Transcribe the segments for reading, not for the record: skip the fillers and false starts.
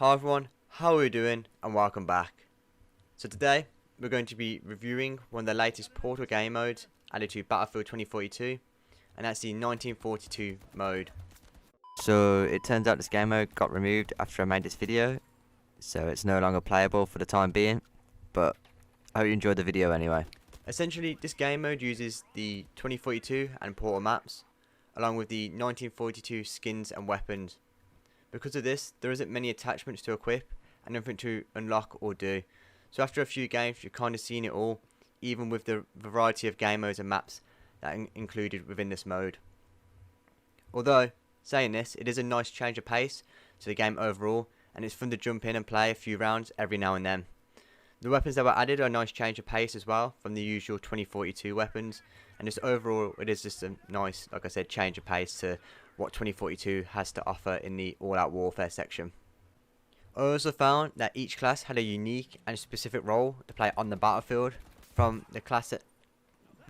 Hi everyone, how are you doing and welcome back. So today we're going to be reviewing one of the latest Portal game modes added to Battlefield 2042, and that's the 1942 mode. So it turns out this game mode got removed after I made this video, so it's no longer playable for the time being, but I hope you enjoyed the video anyway. Essentially, this game mode uses the 2042 and Portal maps, along with the 1942 skins and weapons. Because of this, there isn't many attachments to equip and nothing to unlock or do. So after a few games, you've kind of seen it all, even with the variety of game modes and maps that are included within this mode. Although, saying this, it is a nice change of pace to the game overall, and it's fun to jump in and play a few rounds every now and then. The weapons that were added are a nice change of pace as well from the usual 2042 weapons, and just overall it is just a nice, like I said, change of pace to what 2042 has to offer in the all-out warfare section. I also found that each class had a unique and specific role to play on the battlefield. From the class that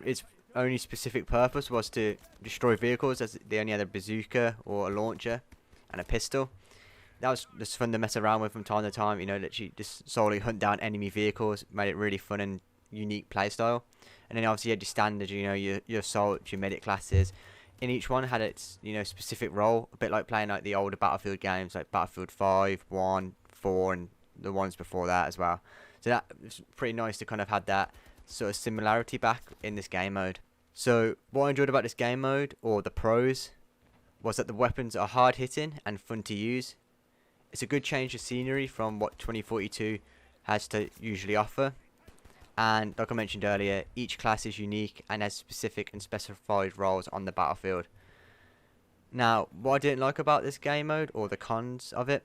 its only specific purpose was to destroy vehicles, as they only had a bazooka or a launcher and a pistol. That was just fun to mess around with from time to time, you know, literally just solely hunt down enemy vehicles, made it really fun and unique playstyle. And then obviously you had your standard, you know, your assault, your medic classes. In each one had its, you know, specific role, a bit like playing like the older Battlefield games like Battlefield 5, 1, 4 and the ones before that as well. So that was pretty nice to kind of have that sort of similarity back in this game mode. So what I enjoyed about this game mode, or the pros, was that the weapons are hard hitting and fun to use. It's a good change of scenery from what 2042 has to usually offer. And like I mentioned earlier, each class is unique and has specific and specified roles on the battlefield. Now, what I didn't like about this game mode, or the cons of it,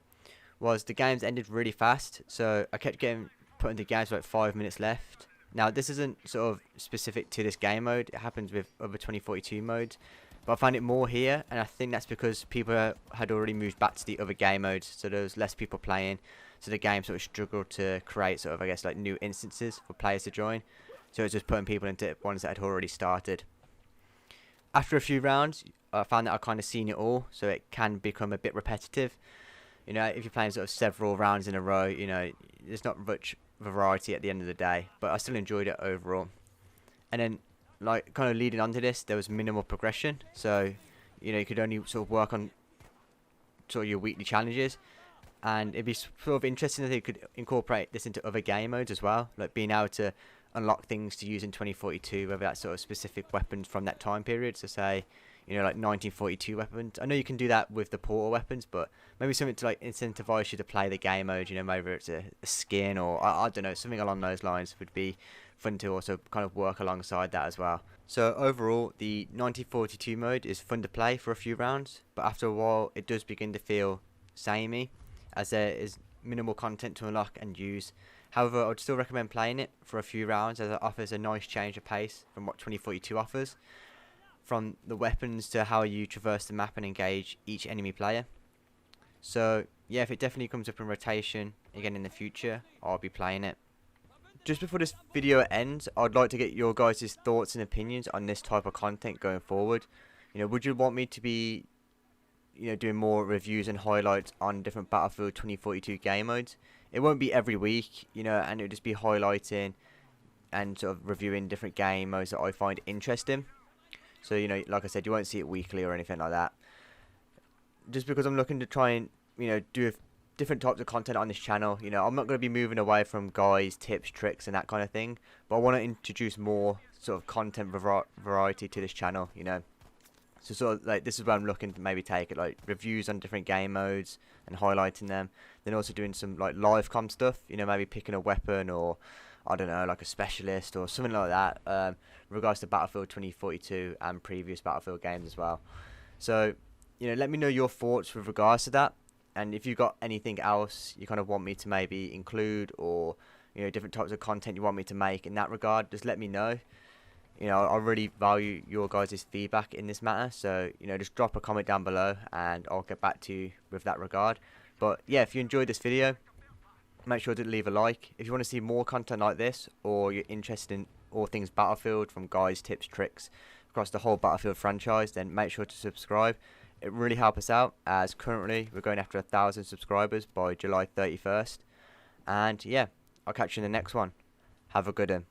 was the games ended really fast. So I kept getting put into games with like 5 minutes left. Now, this isn't sort of specific to this game mode. It happens with other 2042 modes. But I find it more here, and I think that's because people had already moved back to the other game modes, so there was less people playing, so the game sort of struggled to create sort of, I guess, like new instances for players to join. So it's just putting people into ones that had already started. After a few rounds, I found that I kind of seen it all, so it can become a bit repetitive. You know, if you're playing sort of several rounds in a row, you know, there's not much variety at the end of the day, but I still enjoyed it overall. And then, like, kind of leading on to this, there was minimal progression, so you know, you could only sort of work on sort of your weekly challenges, and it'd be sort of interesting that they could incorporate this into other game modes as well, like being able to unlock things to use in 2042, whether that's sort of specific weapons from that time period, so say, you know, like 1942 weapons. I know you can do that with the Portal weapons, but maybe something to like incentivize you to play the game mode, you know, maybe it's a skin, or I don't know, something along those lines would be fun to also kind of work alongside that as well. So overall, the 1942 mode is fun to play for a few rounds, but after a while it does begin to feel samey, as there is minimal content to unlock and use. However, I would still recommend playing it for a few rounds, as it offers a nice change of pace from what 2042 offers, from the weapons to how you traverse the map and engage each enemy player. So yeah, if it definitely comes up in rotation again in the future, I'll be playing it. Just before this video ends, I'd like to get your guys' thoughts and opinions on this type of content going forward. You know, would you want me to be, you know, doing more reviews and highlights on different Battlefield 2042 game modes? It won't be every week, you know, and it'll just be highlighting and sort of reviewing different game modes that I find interesting. So, you know, like I said, you won't see it weekly or anything like that. Just because I'm looking to try and, you know, do different types of content on this channel. You know, I'm not going to be moving away from guys, tips, tricks and that kind of thing, but I want to introduce more sort of content variety to this channel, you know. So sort of like, this is where I'm looking to maybe take it, like reviews on different game modes and highlighting them, then also doing some like live com stuff, you know, maybe picking a weapon, or I don't know, like a specialist or something like that, in regards to Battlefield 2042 and previous Battlefield games as well. So, you know, let me know your thoughts with regards to that, and if you've got anything else you kind of want me to maybe include, or, you know, different types of content you want me to make in that regard, just let me know. You know, I really value your guys' feedback in this matter, so, you know, just drop a comment down below and I'll get back to you with that regard. But yeah, if you enjoyed this video, make sure to leave a like. If you want to see more content like this, or you're interested in all things Battlefield, from guys, tips, tricks across the whole Battlefield franchise, then make sure to subscribe. It really help us out, as currently we're going after 1,000 subscribers by July 31st. And yeah, I'll catch you in the next one. Have a good one.